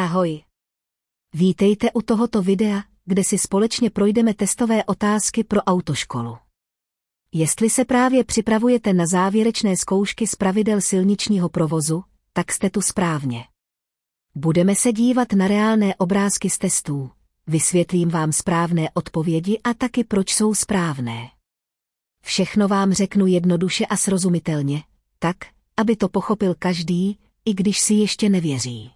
Ahoj. Vítejte u tohoto videa, kde si společně projdeme testové otázky pro autoškolu. Jestli se právě připravujete na závěrečné zkoušky z pravidel silničního provozu, tak jste tu správně. Budeme se dívat na reálné obrázky z testů, vysvětlím vám správné odpovědi a taky proč jsou správné. Všechno vám řeknu jednoduše a srozumitelně, tak, aby to pochopil každý, i když si ještě nevěří.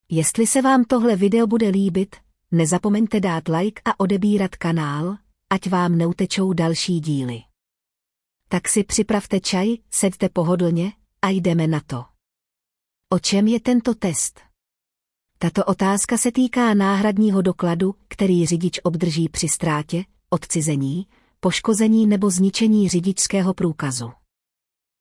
Jestli se vám tohle video bude líbit, nezapomeňte dát like a odebírat kanál, ať vám neutečou další díly. Tak si připravte čaj, seďte pohodlně a jdeme na to. O čem je tento test? Tato otázka se týká náhradního dokladu, který řidič obdrží při ztrátě, odcizení, poškození nebo zničení řidičského průkazu.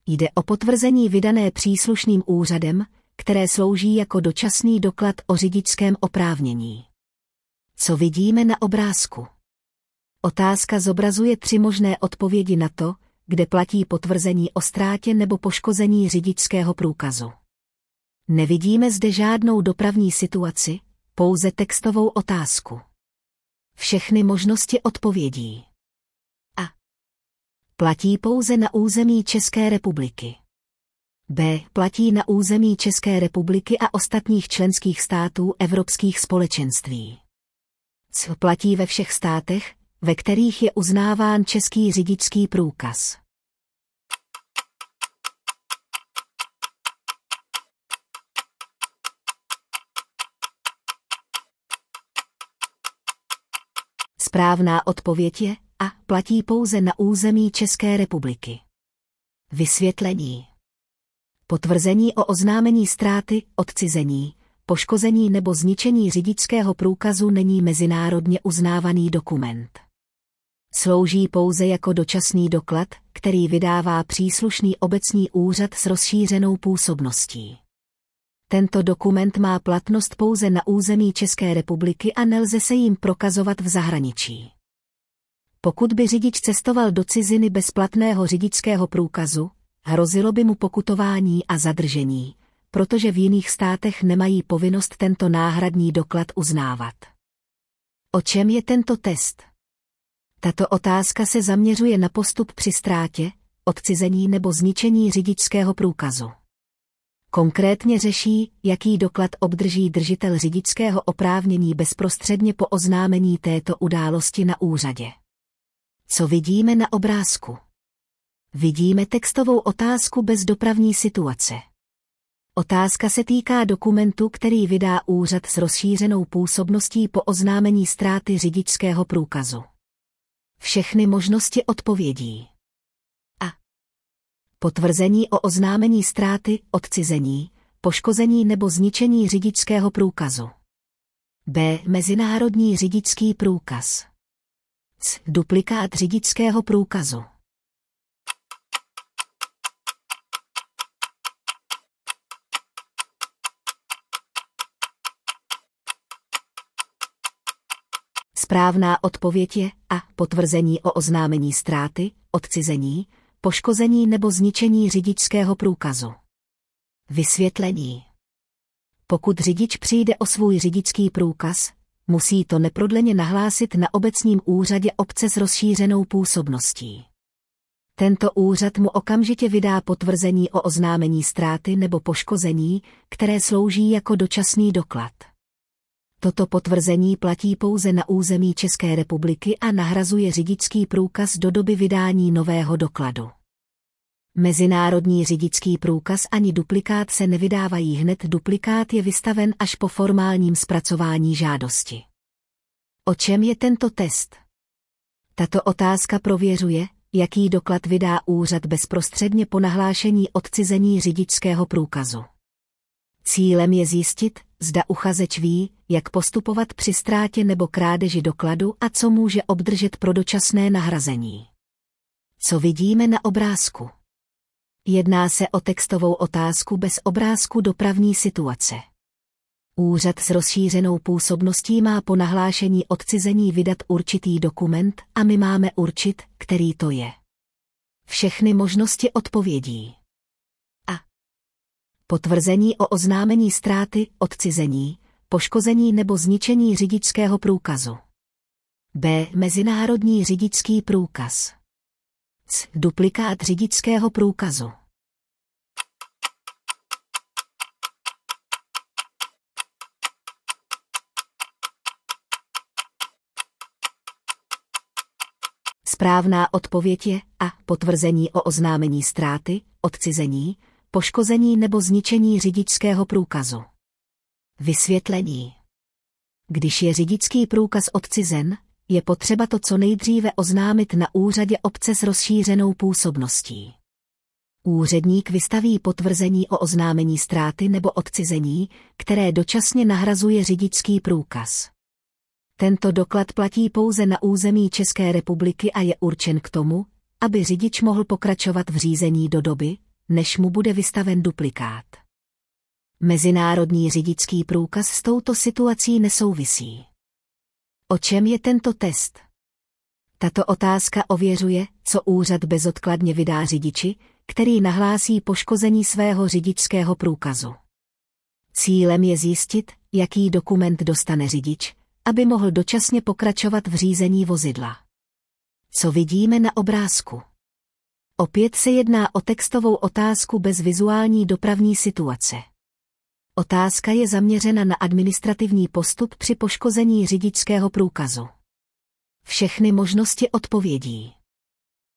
Jde o potvrzení vydané příslušným úřadem, které slouží jako dočasný doklad o řidičském oprávnění. Co vidíme na obrázku? Otázka zobrazuje 3 možné odpovědi na to, kde platí potvrzení o ztrátě nebo poškození řidičského průkazu. Nevidíme zde žádnou dopravní situaci, pouze textovou otázku. Všechny možnosti odpovědí. A. Platí pouze na území České republiky. B. Platí na území České republiky a ostatních členských států Evropských společenství. C. Platí ve všech státech, ve kterých je uznáván český řidičský průkaz. Správná odpověď je A. Platí pouze na území České republiky. Vysvětlení. Potvrzení o oznámení ztráty, odcizení, poškození nebo zničení řidičského průkazu není mezinárodně uznávaný dokument. Slouží pouze jako dočasný doklad, který vydává příslušný obecní úřad s rozšířenou působností. Tento dokument má platnost pouze na území České republiky a nelze se jim prokazovat v zahraničí. Pokud by řidič cestoval do ciziny bez platného řidičského průkazu, hrozilo by mu pokutování a zadržení, protože v jiných státech nemají povinnost tento náhradní doklad uznávat. O čem je tento test? Tato otázka se zaměřuje na postup při ztrátě, odcizení nebo zničení řidičského průkazu. Konkrétně řeší, jaký doklad obdrží držitel řidičského oprávnění bezprostředně po oznámení této události na úřadě. Co vidíme na obrázku? Vidíme textovou otázku bez dopravní situace. Otázka se týká dokumentu, který vydá úřad s rozšířenou působností po oznámení ztráty řidičského průkazu. Všechny možnosti odpovědí. A. Potvrzení o oznámení ztráty, odcizení, poškození nebo zničení řidičského průkazu. B. Mezinárodní řidičský průkaz. C. Duplikát řidičského průkazu. Správná odpověď je A. Potvrzení o oznámení ztráty, odcizení, poškození nebo zničení řidičského průkazu. Vysvětlení. Pokud řidič přijde o svůj řidičský průkaz, musí to neprodleně nahlásit na obecním úřadě obce s rozšířenou působností. Tento úřad mu okamžitě vydá potvrzení o oznámení ztráty nebo poškození, které slouží jako dočasný doklad. Toto potvrzení platí pouze na území České republiky a nahrazuje řidičský průkaz do doby vydání nového dokladu. Mezinárodní řidičský průkaz ani duplikát se nevydávají hned, duplikát je vystaven až po formálním zpracování žádosti. O čem je tento test? Tato otázka prověřuje, jaký doklad vydá úřad bezprostředně po nahlášení odcizení řidičského průkazu. Cílem je zjistit, zda uchazeč ví, jak postupovat při ztrátě nebo krádeži dokladu a co může obdržet pro dočasné nahrazení. Co vidíme na obrázku? Jedná se o textovou otázku bez obrázku dopravní situace. Úřad s rozšířenou působností má po nahlášení odcizení vydat určitý dokument a my máme určit, který to je. Všechny možnosti odpovědí. A. Potvrzení o oznámení ztráty, odcizení, poškození nebo zničení řidičského průkazu. B. Mezinárodní řidičský průkaz. C. Duplikát řidičského průkazu. Správná odpověď je A. Potvrzení o oznámení ztráty, odcizení, poškození nebo zničení řidičského průkazu. Vysvětlení. Když je řidičský průkaz odcizen, je potřeba to co nejdříve oznámit na úřadě obce s rozšířenou působností. Úředník vystaví potvrzení o oznámení ztráty nebo odcizení, které dočasně nahrazuje řidičský průkaz. Tento doklad platí pouze na území České republiky a je určen k tomu, aby řidič mohl pokračovat v řízení do doby, než mu bude vystaven duplikát. Mezinárodní řidičský průkaz s touto situací nesouvisí. O čem je tento test? Tato otázka ověřuje, co úřad bezodkladně vydá řidiči, který nahlásí poškození svého řidičského průkazu. Cílem je zjistit, jaký dokument dostane řidič, aby mohl dočasně pokračovat v řízení vozidla. Co vidíme na obrázku? Opět se jedná o textovou otázku bez vizuální dopravní situace. Otázka je zaměřena na administrativní postup při poškození řidičského průkazu. Všechny možnosti odpovědí.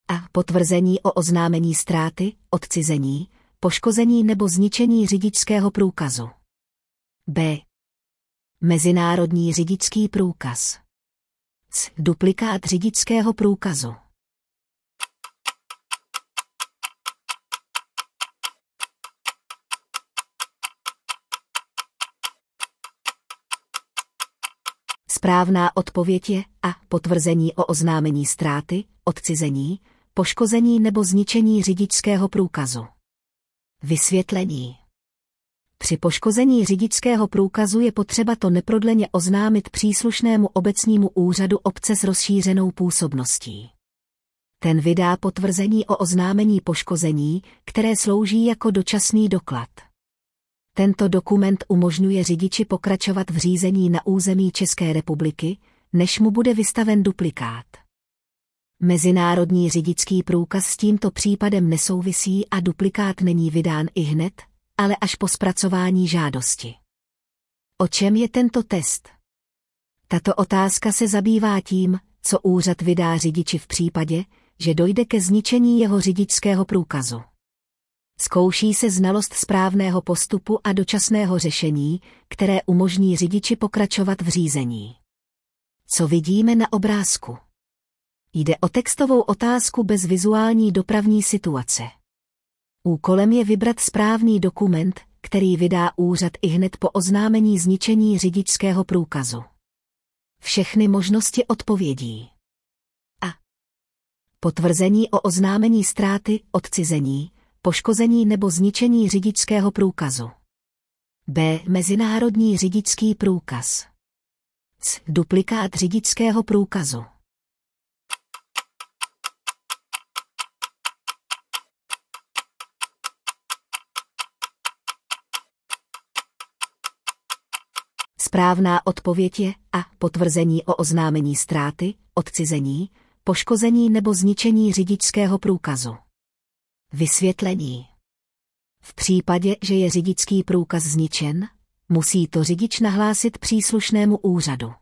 A. Potvrzení o oznámení ztráty, odcizení, poškození nebo zničení řidičského průkazu. B. Mezinárodní řidičský průkaz. C. Duplikát řidičského průkazu. Správná odpověď je A. Potvrzení o oznámení ztráty, odcizení, poškození nebo zničení řidičského průkazu. Vysvětlení. Při poškození řidičského průkazu je potřeba to neprodleně oznámit příslušnému obecnímu úřadu obce s rozšířenou působností. Ten vydá potvrzení o oznámení poškození, které slouží jako dočasný doklad. Tento dokument umožňuje řidiči pokračovat v řízení na území České republiky, než mu bude vystaven duplikát. Mezinárodní řidičský průkaz s tímto případem nesouvisí a duplikát není vydán ihned, ale až po zpracování žádosti. O čem je tento test? Tato otázka se zabývá tím, co úřad vydá řidiči v případě, že dojde ke zničení jeho řidičského průkazu. Zkouší se znalost správného postupu a dočasného řešení, které umožní řidiči pokračovat v řízení. Co vidíme na obrázku? Jde o textovou otázku bez vizuální dopravní situace. Úkolem je vybrat správný dokument, který vydá úřad ihned po oznámení zničení řidičského průkazu. Všechny možnosti odpovědí. A. Potvrzení o oznámení ztráty, odcizení, poškození nebo zničení řidičského průkazu. B. Mezinárodní řidičský průkaz. C. Duplikát řidičského průkazu. Správná odpověď je A. Potvrzení o oznámení ztráty, odcizení, poškození nebo zničení řidičského průkazu. Vysvětlení. V případě, že je řidičský průkaz zničen, musí to řidič nahlásit příslušnému úřadu.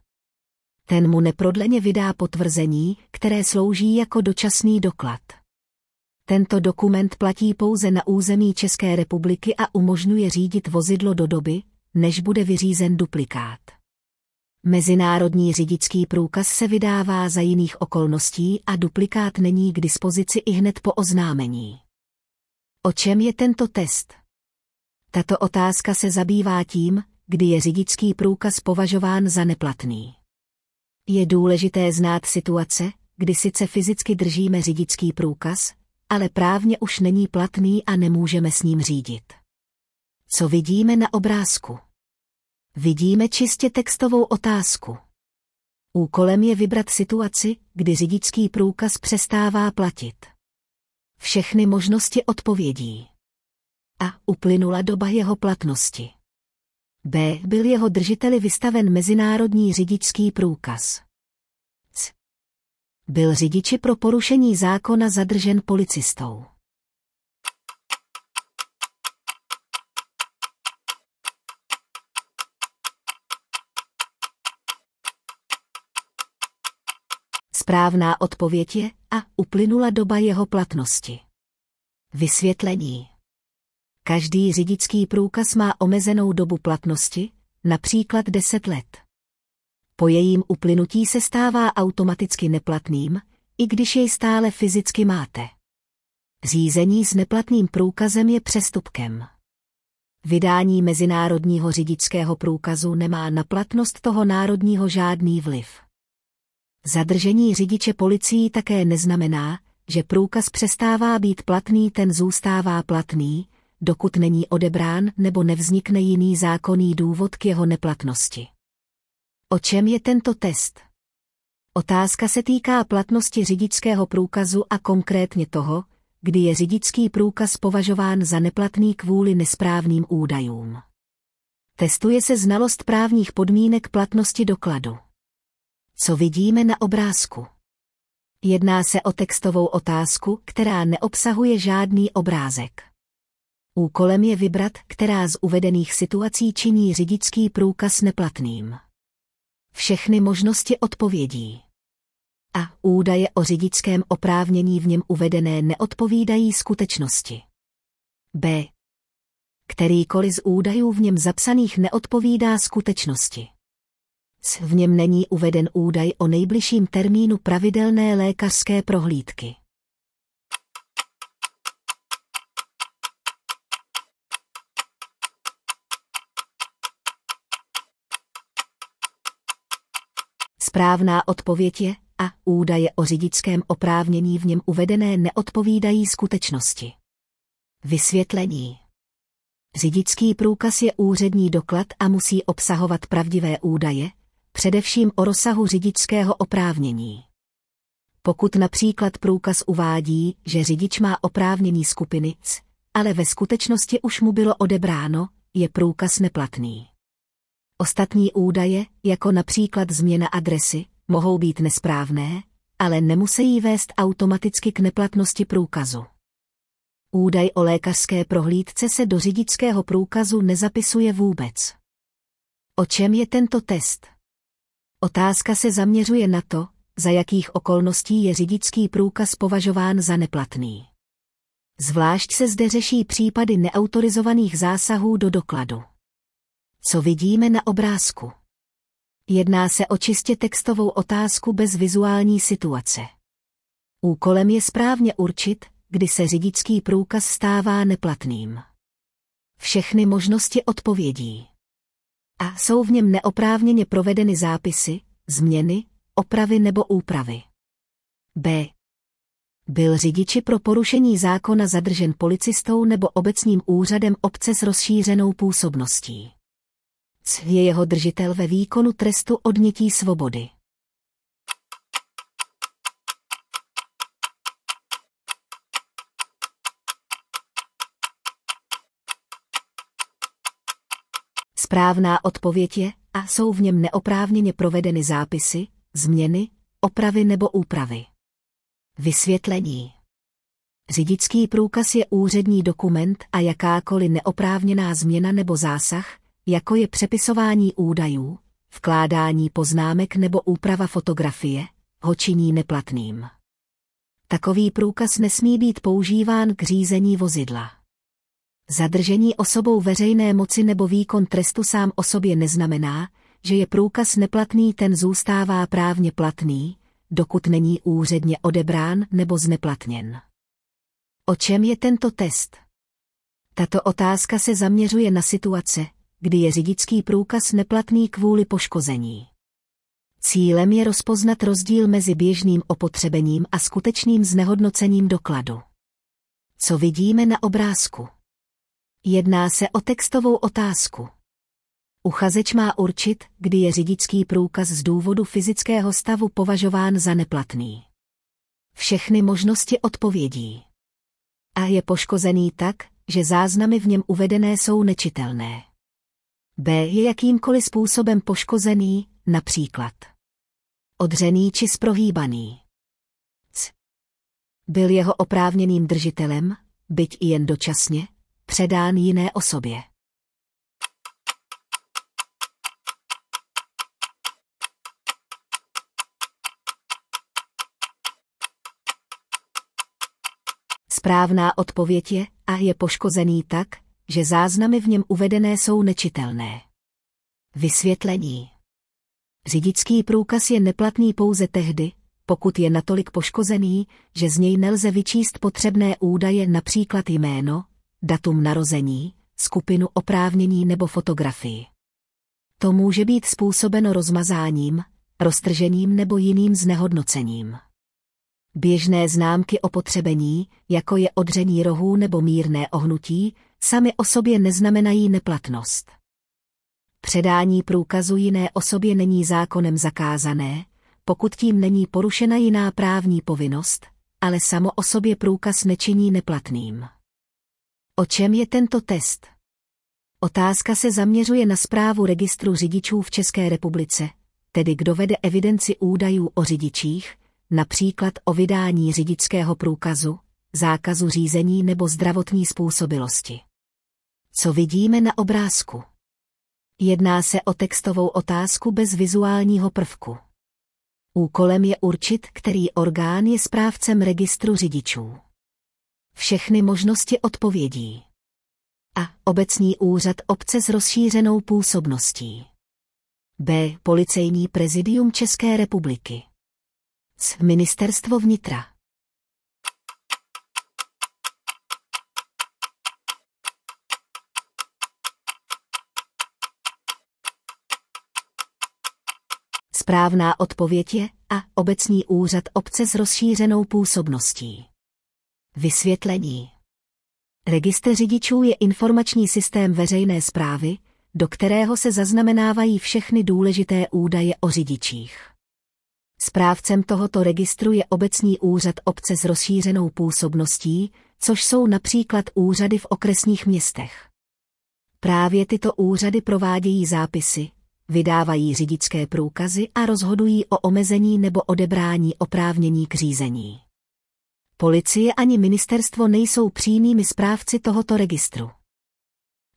Ten mu neprodleně vydá potvrzení, které slouží jako dočasný doklad. Tento dokument platí pouze na území České republiky a umožňuje řídit vozidlo do doby, než bude vyřízen duplikát. Mezinárodní řidičský průkaz se vydává za jiných okolností a duplikát není k dispozici ihned po oznámení. O čem je tento test? Tato otázka se zabývá tím, kdy je řidičský průkaz považován za neplatný. Je důležité znát situace, kdy sice fyzicky držíme řidičský průkaz, ale právně už není platný a nemůžeme s ním řídit. Co vidíme na obrázku? Vidíme čistě textovou otázku. Úkolem je vybrat situaci, kdy řidičský průkaz přestává platit. Všechny možnosti odpovědí. A. Uplynula doba jeho platnosti. B. Byl jeho držiteli vystaven mezinárodní řidičský průkaz. C. Byl řidiči pro porušení zákona zadržen policistou. Správná odpověď je A. Uplynula doba jeho platnosti. Vysvětlení. Každý řidičský průkaz má omezenou dobu platnosti, například 10 let. Po jejím uplynutí se stává automaticky neplatným, i když jej stále fyzicky máte. Řízení s neplatným průkazem je přestupkem. Vydání mezinárodního řidičského průkazu nemá na platnost toho národního žádný vliv. Zadržení řidiče policií také neznamená, že průkaz přestává být platný, ten zůstává platný, dokud není odebrán nebo nevznikne jiný zákonný důvod k jeho neplatnosti. O čem je tento test? Otázka se týká platnosti řidičského průkazu a konkrétně toho, kdy je řidičský průkaz považován za neplatný kvůli nesprávným údajům. Testuje se znalost právních podmínek platnosti dokladu. Co vidíme na obrázku? Jedná se o textovou otázku, která neobsahuje žádný obrázek. Úkolem je vybrat, která z uvedených situací činí řidičský průkaz neplatným. Všechny možnosti odpovědí. A. Údaje o řidičském oprávnění v něm uvedené neodpovídají skutečnosti. B. Kterýkoliv z údajů v něm zapsaných neodpovídá skutečnosti. C. V něm není uveden údaj o nejbližším termínu pravidelné lékařské prohlídky. Správná odpověď je A. Údaje o řidičském oprávnění v něm uvedené neodpovídají skutečnosti. Vysvětlení. Řidičský průkaz je úřední doklad a musí obsahovat pravdivé údaje, především o rozsahu řidičského oprávnění. Pokud například průkaz uvádí, že řidič má oprávnění skupiny C, ale ve skutečnosti už mu bylo odebráno, je průkaz neplatný. Ostatní údaje, jako například změna adresy, mohou být nesprávné, ale nemusí vést automaticky k neplatnosti průkazu. Údaj o lékařské prohlídce se do řidičského průkazu nezapisuje vůbec. O čem je tento test? Otázka se zaměřuje na to, za jakých okolností je řidičský průkaz považován za neplatný. Zvlášť se zde řeší případy neautorizovaných zásahů do dokladu. Co vidíme na obrázku? Jedná se o čistě textovou otázku bez vizuální situace. Úkolem je správně určit, kdy se řidičský průkaz stává neplatným. Všechny možnosti odpovědí. A. Jsou v něm neoprávněně provedeny zápisy, změny, opravy nebo úpravy. B. Byl řidiči pro porušení zákona zadržen policistou nebo obecním úřadem obce s rozšířenou působností. C. Je jeho držitel ve výkonu trestu odnětí svobody. Správná odpověď je A. Jsou v něm neoprávněně provedeny zápisy, změny, opravy nebo úpravy. Vysvětlení. Řidičský průkaz je úřední dokument a jakákoliv neoprávněná změna nebo zásah, jako je přepisování údajů, vkládání poznámek nebo úprava fotografie, ho činí neplatným. Takový průkaz nesmí být používán k řízení vozidla. Zadržení osobou veřejné moci nebo výkon trestu sám o sobě neznamená, že je průkaz neplatný, ten zůstává právně platný, dokud není úředně odebrán nebo zneplatněn. O čem je tento test? Tato otázka se zaměřuje na situace, kdy je řidičský průkaz neplatný kvůli poškození. Cílem je rozpoznat rozdíl mezi běžným opotřebením a skutečným znehodnocením dokladu. Co vidíme na obrázku? Jedná se o textovou otázku. Uchazeč má určit, kdy je řidičský průkaz z důvodu fyzického stavu považován za neplatný. Všechny možnosti odpovědí. A. Je poškozený tak, že záznamy v něm uvedené jsou nečitelné. B je jakýmkoliv způsobem poškozený, například odřený či sprohýbaný. C. Byl jeho oprávněným držitelem, byť i jen dočasně, předán jiné osobě. Správná odpověď je a je poškozený tak, že záznamy v něm uvedené jsou nečitelné. Vysvětlení. Řidičský průkaz je neplatný pouze tehdy, pokud je natolik poškozený, že z něj nelze vyčíst potřebné údaje, například jméno, datum narození, skupinu oprávnění nebo fotografii. To může být způsobeno rozmazáním, roztržením nebo jiným znehodnocením. Běžné známky opotřebení, jako je odření rohů nebo mírné ohnutí, samy o sobě neznamenají neplatnost. Předání průkazu jiné osobě není zákonem zakázané, pokud tím není porušena jiná právní povinnost, ale samo o sobě průkaz nečiní neplatným. O čem je tento test? Otázka se zaměřuje na správu registru řidičů v České republice, tedy kdo vede evidenci údajů o řidičích, například o vydání řidičského průkazu, zákazu řízení nebo zdravotní způsobilosti. Co vidíme na obrázku? Jedná se o textovou otázku bez vizuálního prvku. Úkolem je určit, který orgán je správcem registru řidičů. Všechny možnosti odpovědí. A. Obecní úřad obce s rozšířenou působností. B. Policejní prezidium České republiky. C. Ministerstvo vnitra. Správná odpověď je a. Obecní úřad obce s rozšířenou působností. Vysvětlení. Registr řidičů je informační systém veřejné správy, do kterého se zaznamenávají všechny důležité údaje o řidičích. Správcem tohoto registru je obecní úřad obce s rozšířenou působností, což jsou například úřady v okresních městech. Právě tyto úřady provádějí zápisy, vydávají řidičské průkazy a rozhodují o omezení nebo odebrání oprávnění k řízení. Policie ani ministerstvo nejsou přímými správci tohoto registru.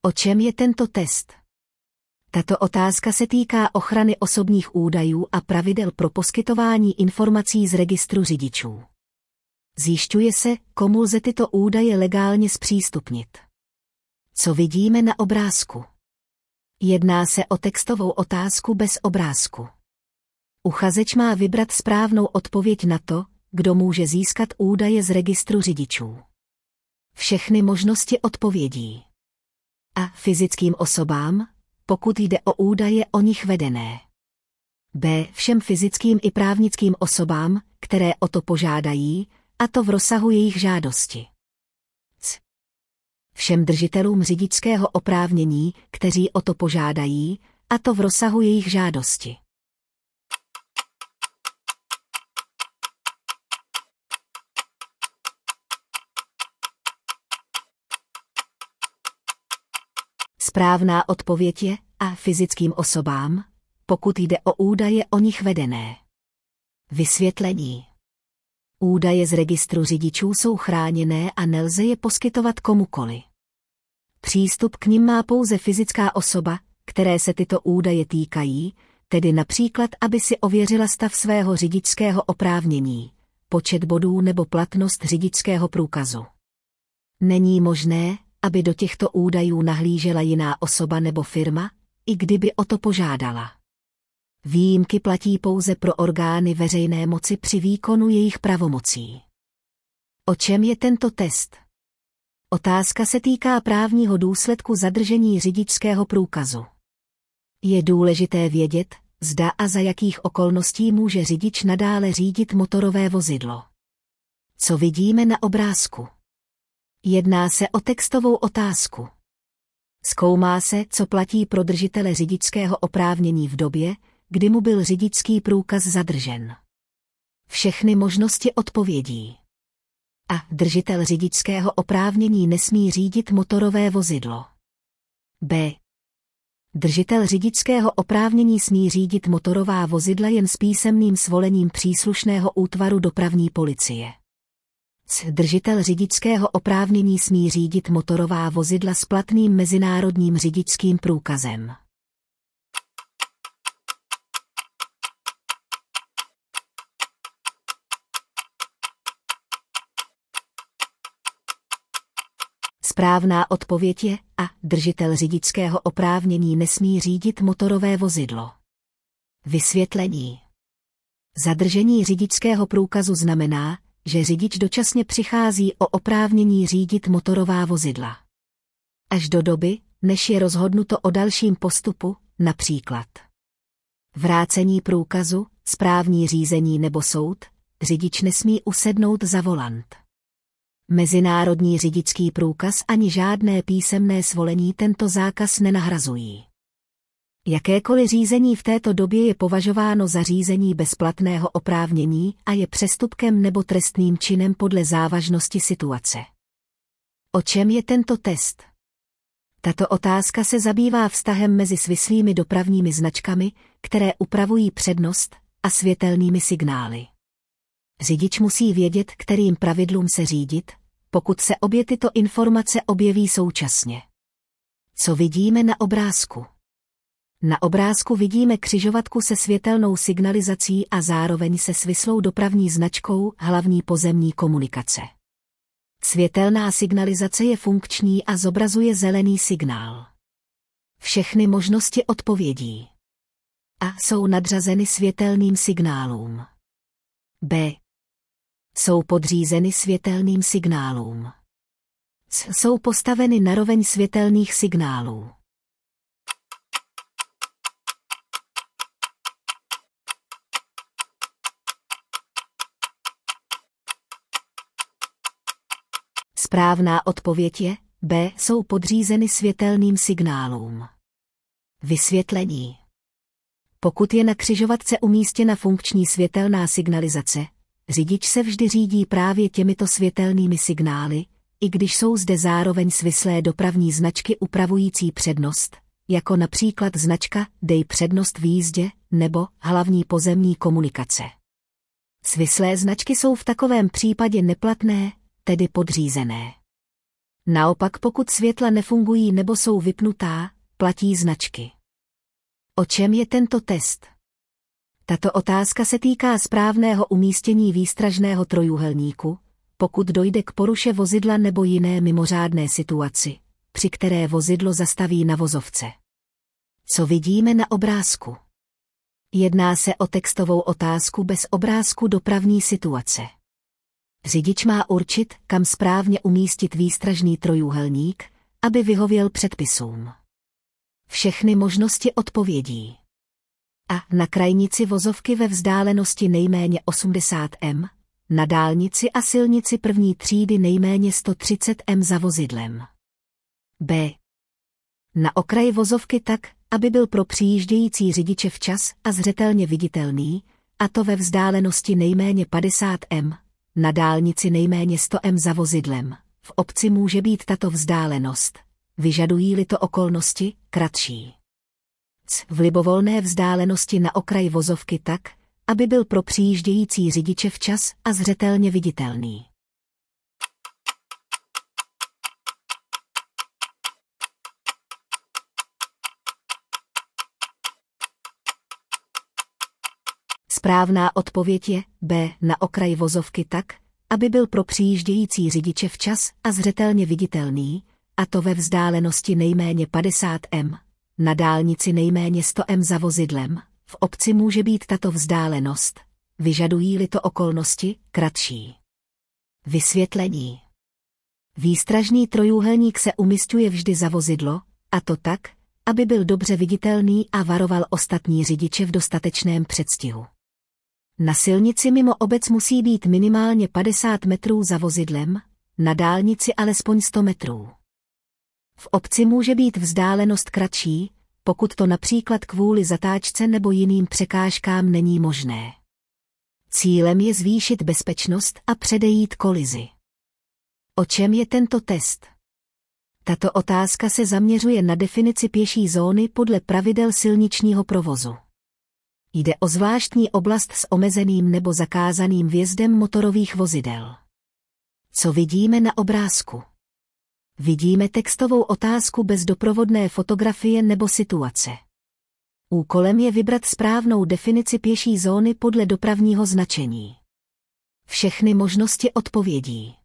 O čem je tento test? Tato otázka se týká ochrany osobních údajů a pravidel pro poskytování informací z registru řidičů. Zjišťuje se, komu lze tyto údaje legálně zpřístupnit. Co vidíme na obrázku? Jedná se o textovou otázku bez obrázku. Uchazeč má vybrat správnou odpověď na to, kdo může získat údaje z registru řidičů. Všechny možnosti odpovědí. A. Fyzickým osobám, pokud jde o údaje o nich vedené. B. Všem fyzickým i právnickým osobám, které o to požádají, a to v rozsahu jejich žádosti. C. Všem držitelům řidičského oprávnění, kteří o to požádají, a to v rozsahu jejich žádosti. Správná odpověď je a. Fyzickým osobám, pokud jde o údaje o nich vedené. Vysvětlení. Údaje z registru řidičů jsou chráněné a nelze je poskytovat komukoli. Přístup k nim má pouze fyzická osoba, které se tyto údaje týkají, tedy například, aby si ověřila stav svého řidičského oprávnění, počet bodů nebo platnost řidičského průkazu. Není možné, aby do těchto údajů nahlížela jiná osoba nebo firma, i kdyby o to požádala. Výjimky platí pouze pro orgány veřejné moci při výkonu jejich pravomocí. O čem je tento test? Otázka se týká právního důsledku zadržení řidičského průkazu. Je důležité vědět, zda a za jakých okolností může řidič nadále řídit motorové vozidlo. Co vidíme na obrázku? Jedná se o textovou otázku. Zkoumá se, co platí pro držitele řidičského oprávnění v době, kdy mu byl řidičský průkaz zadržen. Všechny možnosti odpovědí. A. Držitel řidičského oprávnění nesmí řídit motorové vozidlo. B. Držitel řidičského oprávnění smí řídit motorová vozidla jen s písemným svolením příslušného útvaru dopravní policie. Držitel řidičského oprávnění smí řídit motorová vozidla s platným mezinárodním řidičským průkazem. Správná odpověď je a. Držitel řidičského oprávnění nesmí řídit motorové vozidlo. Vysvětlení. Zadržení řidičského průkazu znamená, že řidič dočasně přichází o oprávnění řídit motorová vozidla. Až do doby, než je rozhodnuto o dalším postupu, například vrácení průkazu, správní řízení nebo soud, řidič nesmí usednout za volant. Mezinárodní řidičský průkaz ani žádné písemné svolení tento zákaz nenahrazují. Jakékoliv řízení v této době je považováno za řízení bezplatného oprávnění a je přestupkem nebo trestným činem podle závažnosti situace. O čem je tento test? Tato otázka se zabývá vztahem mezi svislými dopravními značkami, které upravují přednost, a světelnými signály. Řidič musí vědět, kterým pravidlům se řídit, pokud se obě tyto informace objeví současně. Co vidíme na obrázku? Na obrázku vidíme křižovatku se světelnou signalizací a zároveň se svislou dopravní značkou hlavní pozemní komunikace. Světelná signalizace je funkční a zobrazuje zelený signál. Všechny možnosti odpovědí A jsou nadřazeny světelným signálům. B jsou podřízeny světelným signálům. C jsou postaveny naroveň světelných signálů. Správná odpověď je B jsou podřízeny světelným signálům. Vysvětlení. Pokud je na křižovatce umístěna funkční světelná signalizace, řidič se vždy řídí právě těmito světelnými signály, i když jsou zde zároveň svislé dopravní značky upravující přednost, jako například značka Dej přednost v jízdě nebo hlavní pozemní komunikace. Svislé značky jsou v takovém případě neplatné, tedy podřízené. Naopak pokud světla nefungují nebo jsou vypnutá, platí značky. O čem je tento test? Tato otázka se týká správného umístění výstražného trojúhelníku, pokud dojde k poruše vozidla nebo jiné mimořádné situaci, při které vozidlo zastaví na vozovce. Co vidíme na obrázku? Jedná se o textovou otázku bez obrázku dopravní situace. Řidič má určit, kam správně umístit výstražný trojúhelník, aby vyhověl předpisům. Všechny možnosti odpovědí. A na krajnici vozovky ve vzdálenosti nejméně 80 m, na dálnici a silnici první třídy nejméně 130 m za vozidlem. B. Na okraji vozovky tak, aby byl pro přijíždějící řidiče včas a zřetelně viditelný, a to ve vzdálenosti nejméně 50 m, na dálnici nejméně 100 m za vozidlem. V obci může být tato vzdálenost, vyžadují-li to okolnosti, kratší. V libovolné vzdálenosti na okraji vozovky tak, aby byl pro přijíždějící řidiče včas a zřetelně viditelný. Správná odpověď je B na okraji vozovky tak, aby byl pro přijíždějící řidiče včas a zřetelně viditelný, a to ve vzdálenosti nejméně 50 m, na dálnici nejméně 100 m za vozidlem. V obci může být tato vzdálenost, vyžadují-li to okolnosti, kratší. Vysvětlení. Výstražný trojúhelník se umisťuje vždy za vozidlo, a to tak, aby byl dobře viditelný a varoval ostatní řidiče v dostatečném předstihu. Na silnici mimo obec musí být minimálně 50 metrů za vozidlem, na dálnici alespoň 100 metrů. V obci může být vzdálenost kratší, pokud to například kvůli zatáčce nebo jiným překážkám není možné. Cílem je zvýšit bezpečnost a předejít kolizi. O čem je tento test? Tato otázka se zaměřuje na definici pěší zóny podle pravidel silničního provozu. Jde o zvláštní oblast s omezeným nebo zakázaným vjezdem motorových vozidel. Co vidíme na obrázku? Vidíme textovou otázku bez doprovodné fotografie nebo situace. Úkolem je vybrat správnou definici pěší zóny podle dopravního značení. Všechny možnosti odpovědí.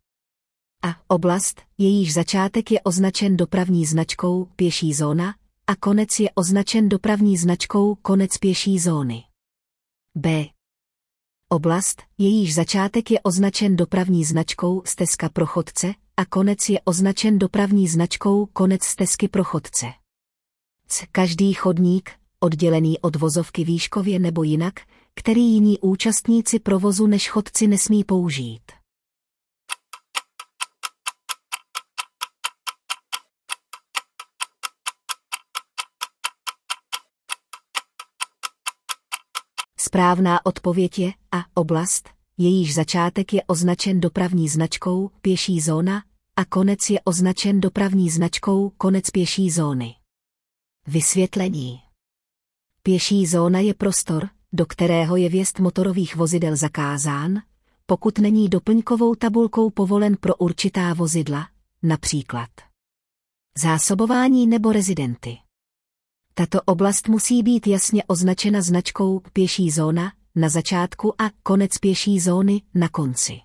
A. Oblast, jejíž začátek je označen dopravní značkou pěší zóna a konec je označen dopravní značkou konec pěší zóny. B. Oblast, jejíž začátek je označen dopravní značkou stezka pro chodce a konec je označen dopravní značkou konec stezky pro chodce. C. Každý chodník, oddělený od vozovky výškově nebo jinak, který jiní účastníci provozu než chodci nesmí použít. Správná odpověď je A. Oblast, jejíž začátek je označen dopravní značkou pěší zóna a konec je označen dopravní značkou konec pěší zóny. Vysvětlení. Pěší zóna je prostor, do kterého je vjezd motorových vozidel zakázán, pokud není doplňkovou tabulkou povolen pro určitá vozidla, například zásobování nebo rezidenty. Tato oblast musí být jasně označena značkou pěší zóna na začátku a konec pěší zóny na konci.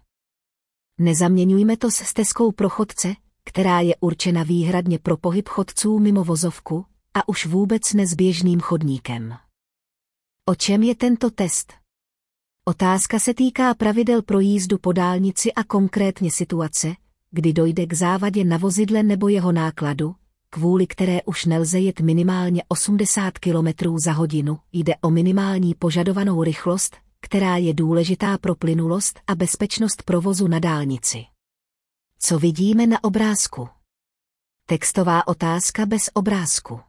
Nezaměňujme to s stezkou pro chodce, která je určena výhradně pro pohyb chodců mimo vozovku a už vůbec ne s běžným chodníkem. O čem je tento test? Otázka se týká pravidel pro jízdu po dálnici a konkrétně situace, kdy dojde k závadě na vozidle nebo jeho nákladu, kvůli které už nelze jet minimálně 80 km za hodinu. Jde o minimální požadovanou rychlost, která je důležitá pro plynulost a bezpečnost provozu na dálnici. Co vidíme na obrázku? Textová otázka bez obrázku.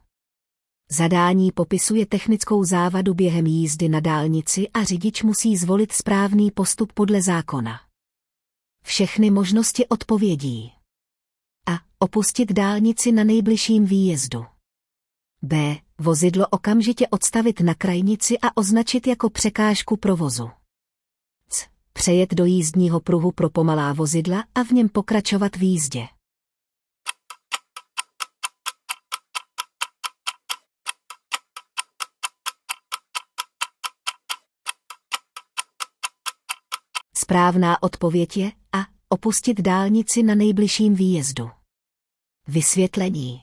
Zadání popisuje technickou závadu během jízdy na dálnici a řidič musí zvolit správný postup podle zákona. Všechny možnosti odpovědí. A. Opustit dálnici na nejbližším výjezdu. B. Vozidlo okamžitě odstavit na krajnici a označit jako překážku provozu. C. Přejet do jízdního pruhu pro pomalá vozidla a v něm pokračovat v jízdě. Správná odpověď je A. Opustit dálnici na nejbližším výjezdu. Vysvětlení.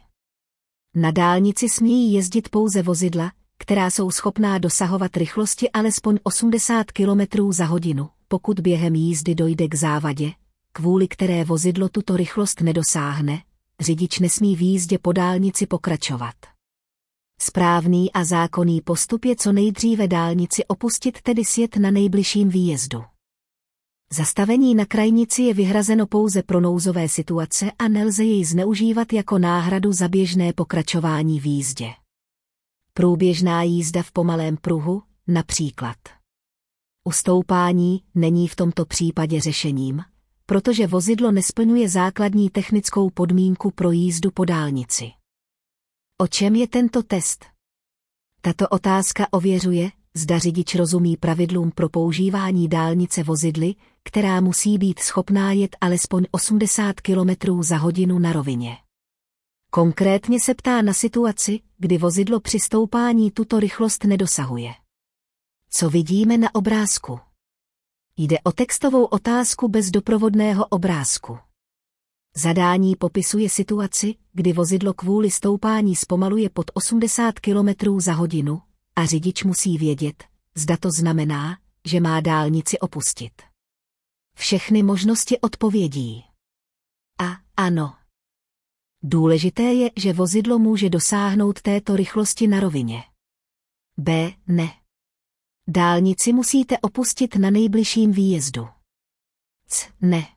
Na dálnici smějí jezdit pouze vozidla, která jsou schopná dosahovat rychlosti alespoň 80 km za hodinu, pokud během jízdy dojde k závadě, kvůli které vozidlo tuto rychlost nedosáhne, řidič nesmí v jízdě po dálnici pokračovat. Správný a zákonný postup je co nejdříve dálnici opustit, tedy sjet na nejbližším výjezdu. Zastavení na krajnici je vyhrazeno pouze pro nouzové situace a nelze jej zneužívat jako náhradu za běžné pokračování v jízdě. Průběžná jízda v pomalém pruhu, například. Ustoupání není v tomto případě řešením, protože vozidlo nesplňuje základní technickou podmínku pro jízdu po dálnici. O čem je tento test? Tato otázka ověřuje, zda řidič rozumí pravidlům pro používání dálnice vozidly, která musí být schopná jet alespoň 80 km za hodinu na rovině. Konkrétně se ptá na situaci, kdy vozidlo při stoupání tuto rychlost nedosahuje. Co vidíme na obrázku? Jde o textovou otázku bez doprovodného obrázku. Zadání popisuje situaci, kdy vozidlo kvůli stoupání zpomaluje pod 80 km za hodinu a řidič musí vědět, zda to znamená, že má dálnici opustit. Všechny možnosti odpovědí. A. Ano. Důležité je, že vozidlo může dosáhnout této rychlosti na rovině. B. Ne. Dálnici musíte opustit na nejbližším výjezdu. C. Ne.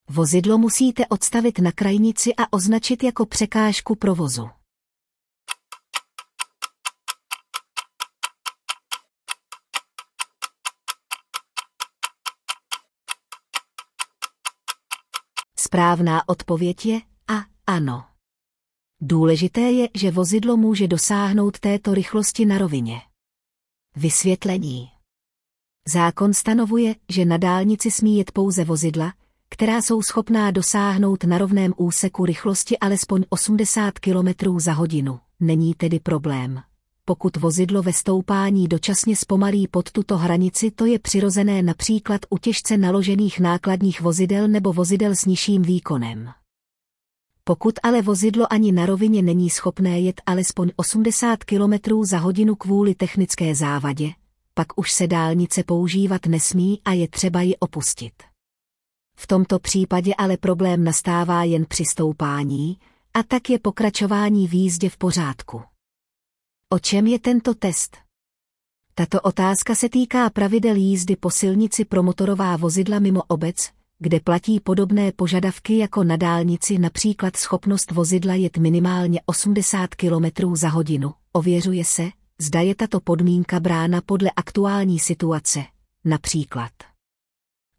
Vozidlo musíte odstavit na krajnici a označit jako překážku provozu. Správná odpověď je A. Ano. Důležité je, že vozidlo může dosáhnout této rychlosti na rovině. Vysvětlení. Zákon stanovuje, že na dálnici smí jet pouze vozidla, která jsou schopná dosáhnout na rovném úseku rychlosti alespoň 80 km za hodinu. Není tedy problém. Pokud vozidlo ve stoupání dočasně zpomalí pod tuto hranici, to je přirozené například u těžce naložených nákladních vozidel nebo vozidel s nižším výkonem. Pokud ale vozidlo ani na rovině není schopné jet alespoň 80 km za hodinu kvůli technické závadě, pak už se dálnice používat nesmí a je třeba ji opustit. V tomto případě ale problém nastává jen při stoupání, a tak je pokračování v jízdě v pořádku. O čem je tento test? Tato otázka se týká pravidel jízdy po silnici pro motorová vozidla mimo obec, kde platí podobné požadavky jako na dálnici, například schopnost vozidla jet minimálně 80 km za hodinu. Ověřuje se, zda je tato podmínka brána podle aktuální situace, například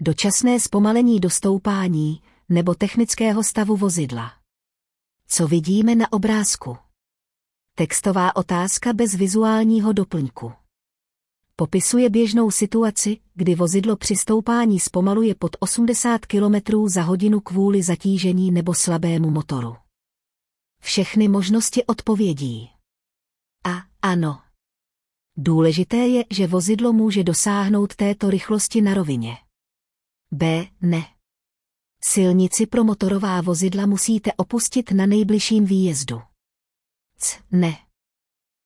dočasné zpomalení do stoupání nebo technického stavu vozidla. Co vidíme na obrázku? Textová otázka bez vizuálního doplňku. Popisuje běžnou situaci, kdy vozidlo při stoupání zpomaluje pod 80 km za hodinu kvůli zatížení nebo slabému motoru. Všechny možnosti odpovědí. A. Ano. Důležité je, že vozidlo může dosáhnout této rychlosti na rovině. B. Ne. Silnici pro motorová vozidla musíte opustit na nejbližším výjezdu. C. Ne.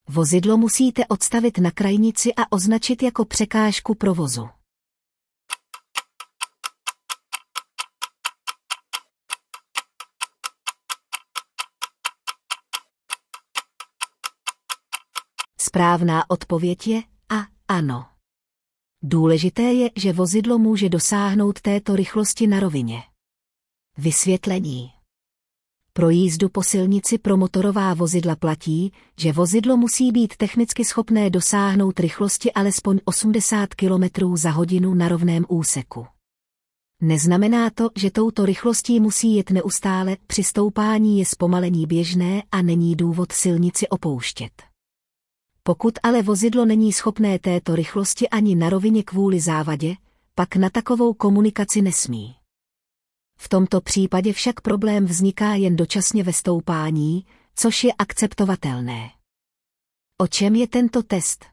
Vozidlo musíte odstavit na krajnici a označit jako překážku provozu. Správná odpověď je A. Ano. Důležité je, že vozidlo může dosáhnout této rychlosti na rovině. Vysvětlení. Pro jízdu po silnici pro motorová vozidla platí, že vozidlo musí být technicky schopné dosáhnout rychlosti alespoň 80 km za hodinu na rovném úseku. Neznamená to, že touto rychlostí musí jet neustále, při stoupání je zpomalení běžné a není důvod silnici opouštět. Pokud ale vozidlo není schopné této rychlosti ani na rovině kvůli závadě, pak na takovou komunikaci nesmí. V tomto případě však problém vzniká jen dočasně ve stoupání, což je akceptovatelné. O čem je tento test?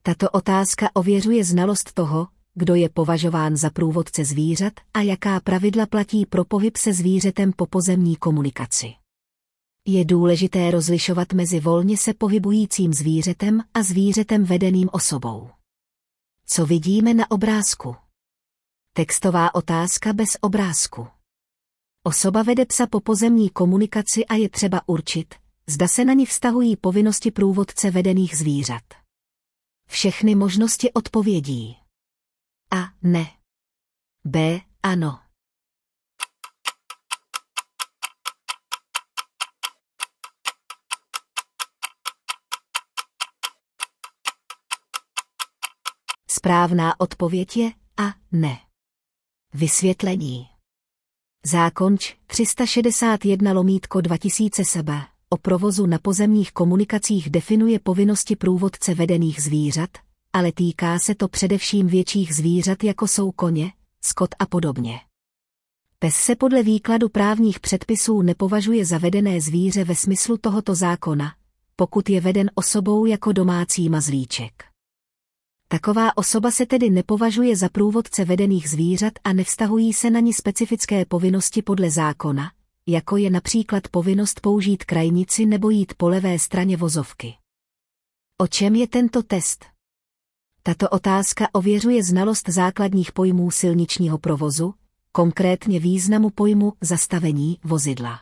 Tato otázka ověřuje znalost toho, kdo je považován za průvodce zvířat a jaká pravidla platí pro pohyb se zvířetem po pozemní komunikaci. Je důležité rozlišovat mezi volně se pohybujícím zvířetem a zvířetem vedeným osobou. Co vidíme na obrázku? Textová otázka bez obrázku. Osoba vede psa po pozemní komunikaci a je třeba určit, zda se na ni vztahují povinnosti průvodce vedených zvířat. Všechny možnosti odpovědí. A. Ne. B. Ano. Správná odpověď je A. Ne. Vysvětlení. Zákon č. 361/2000 SB o provozu na pozemních komunikacích definuje povinnosti průvodce vedených zvířat, ale týká se to především větších zvířat, jako jsou koně, skot a podobně. Pes se podle výkladu právních předpisů nepovažuje za vedené zvíře ve smyslu tohoto zákona, pokud je veden osobou jako domácí mazlíček. Taková osoba se tedy nepovažuje za průvodce vedených zvířat a nevztahují se na ni specifické povinnosti podle zákona, jako je například povinnost použít krajnici nebo jít po levé straně vozovky. O čem je tento test? Tato otázka ověřuje znalost základních pojmů silničního provozu, konkrétně významu pojmu zastavení vozidla.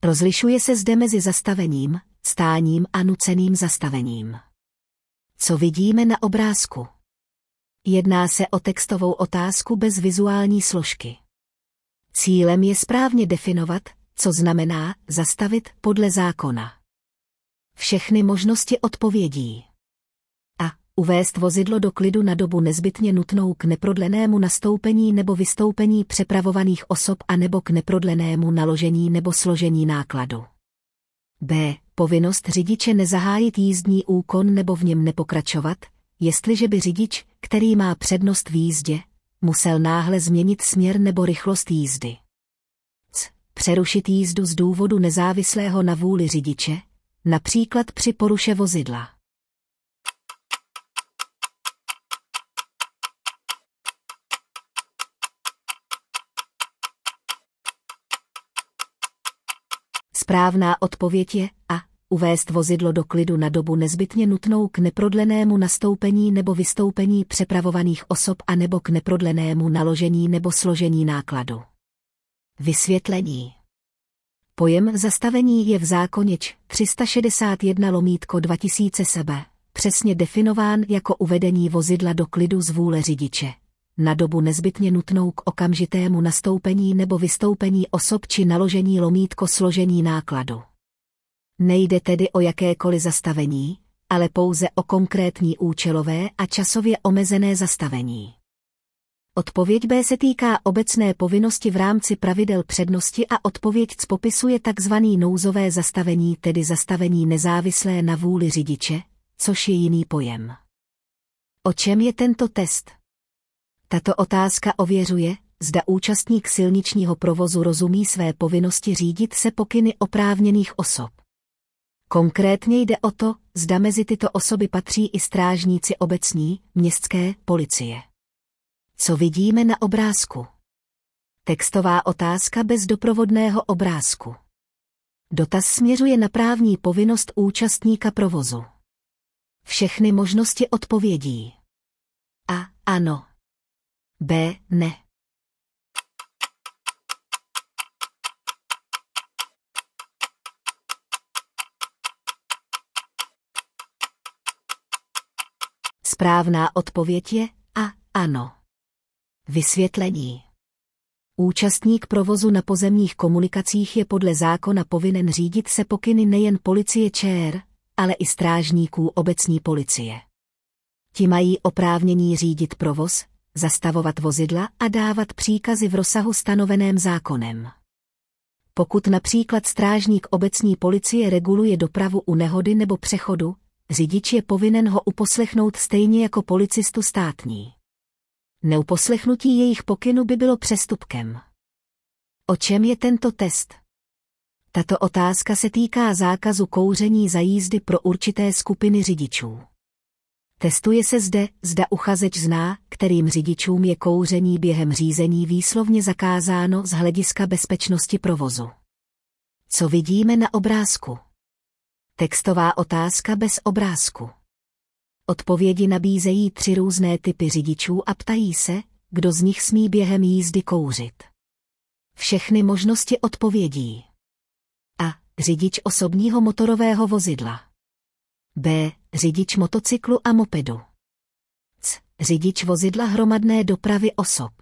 Rozlišuje se zde mezi zastavením, stáním a nuceným zastavením. Co vidíme na obrázku? Jedná se o textovou otázku bez vizuální složky. Cílem je správně definovat, co znamená zastavit podle zákona. Všechny možnosti odpovědí. A. Uvést vozidlo do klidu na dobu nezbytně nutnou k neprodlenému nastoupení nebo vystoupení přepravovaných osob a nebo k neprodlenému naložení nebo složení nákladu. B. Povinnost řidiče nezahájit jízdní úkon nebo v něm nepokračovat, jestliže by řidič, který má přednost v jízdě, musel náhle změnit směr nebo rychlost jízdy. C. Přerušit jízdu z důvodu nezávislého na vůli řidiče, například při poruše vozidla. Správná odpověď je A. Uvést vozidlo do klidu na dobu nezbytně nutnou k neprodlenému nastoupení nebo vystoupení přepravovaných osob a nebo k neprodlenému naložení nebo složení nákladu. Vysvětlení. Pojem zastavení je v zákoně č. 361/2000 SB přesně definován jako uvedení vozidla do klidu z vůle řidiče, na dobu nezbytně nutnou k okamžitému nastoupení nebo vystoupení osob či naložení složení nákladu. Nejde tedy o jakékoliv zastavení, ale pouze o konkrétní účelové a časově omezené zastavení. Odpověď B se týká obecné povinnosti v rámci pravidel přednosti a odpověď C popisuje tzv. Nouzové zastavení, tedy zastavení nezávislé na vůli řidiče, což je jiný pojem. O čem je tento test? Tato otázka ověřuje, zda účastník silničního provozu rozumí své povinnosti řídit se pokyny oprávněných osob. Konkrétně jde o to, zda mezi tyto osoby patří i strážníci obecní, městské policie. Co vidíme na obrázku? Textová otázka bez doprovodného obrázku. Dotaz směřuje na právní povinnost účastníka provozu. Všechny možnosti odpovědí. A. Ano. B. Ne. Správná odpověď je A. Ano. Vysvětlení. Účastník provozu na pozemních komunikacích je podle zákona povinen řídit se pokyny nejen policie ČR, ale i strážníků obecní policie. Ti mají oprávnění řídit provoz, zastavovat vozidla a dávat příkazy v rozsahu stanoveném zákonem. Pokud například strážník obecní policie reguluje dopravu u nehody nebo přechodu, řidič je povinen ho uposlechnout stejně jako policistu státní. Neuposlechnutí jejich pokynu by bylo přestupkem. O čem je tento test? Tato otázka se týká zákazu kouření za jízdy pro určité skupiny řidičů. Testuje se zde, zda uchazeč zná, kterým řidičům je kouření během řízení výslovně zakázáno z hlediska bezpečnosti provozu. Co vidíme na obrázku? Textová otázka bez obrázku. Odpovědi nabízejí 3 různé typy řidičů a ptají se, kdo z nich smí během jízdy kouřit. Všechny možnosti odpovědí. A. Řidič osobního motorového vozidla. B. Řidič motocyklu a mopedu. C. Řidič vozidla hromadné dopravy osob.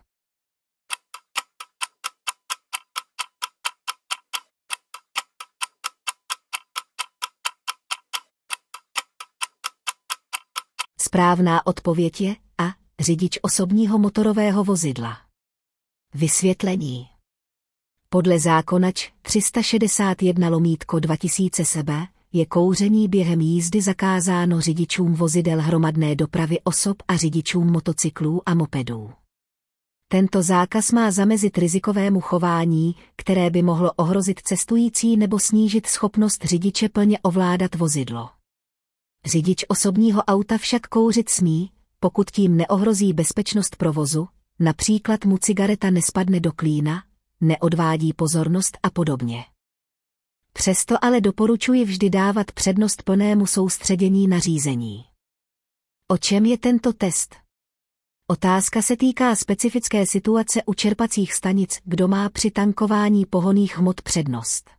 Správná odpověď je A. Řidič osobního motorového vozidla. Vysvětlení. Podle zákona č. 361/2000 SB je kouření během jízdy zakázáno řidičům vozidel hromadné dopravy osob a řidičům motocyklů a mopedů. Tento zákaz má zamezit rizikovému chování, které by mohlo ohrozit cestující nebo snížit schopnost řidiče plně ovládat vozidlo. Řidič osobního auta však kouřit smí, pokud tím neohrozí bezpečnost provozu, například mu cigareta nespadne do klína, neodvádí pozornost a podobně. Přesto ale doporučuji vždy dávat přednost plnému soustředění na řízení. O čem je tento test? Otázka se týká specifické situace u čerpacích stanic, kdo má při tankování pohonných hmot přednost.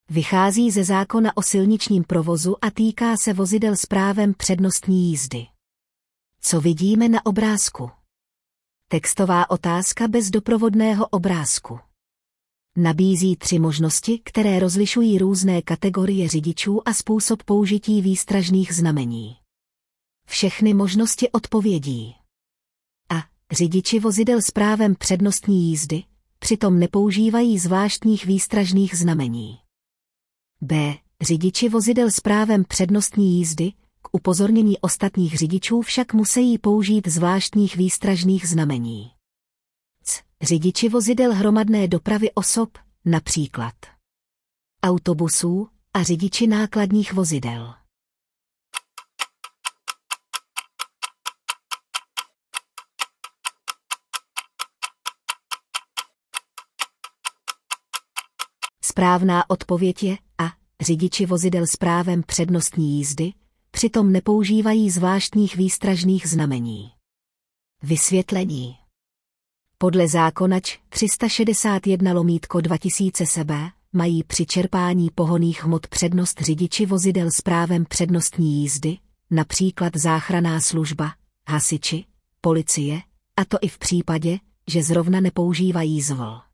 Vychází ze zákona o silničním provozu a týká se vozidel s právem přednostní jízdy. Co vidíme na obrázku? Textová otázka bez doprovodného obrázku. Nabízí 3 možnosti, které rozlišují různé kategorie řidičů a způsob použití výstražných znamení. Všechny možnosti odpovědí. A. Řidiči vozidel s právem přednostní jízdy, přitom nepoužívají zvláštních výstražných znamení. B. Řidiči vozidel s právem přednostní jízdy, k upozornění ostatních řidičů však musí použít zvláštních výstražných znamení. Řidiči vozidel hromadné dopravy osob, například autobusů, a řidiči nákladních vozidel. Správná odpověď je A. Řidiči vozidel s právem přednostní jízdy, přitom nepoužívají zvláštních výstražných znamení. Vysvětlení. Podle zákona č. 361/2000 SB mají při čerpání pohonných hmot přednost řidiči vozidel s právem přednostní jízdy, například záchranná služba, hasiči, policie, a to i v případě, že zrovna nepoužívají zvol.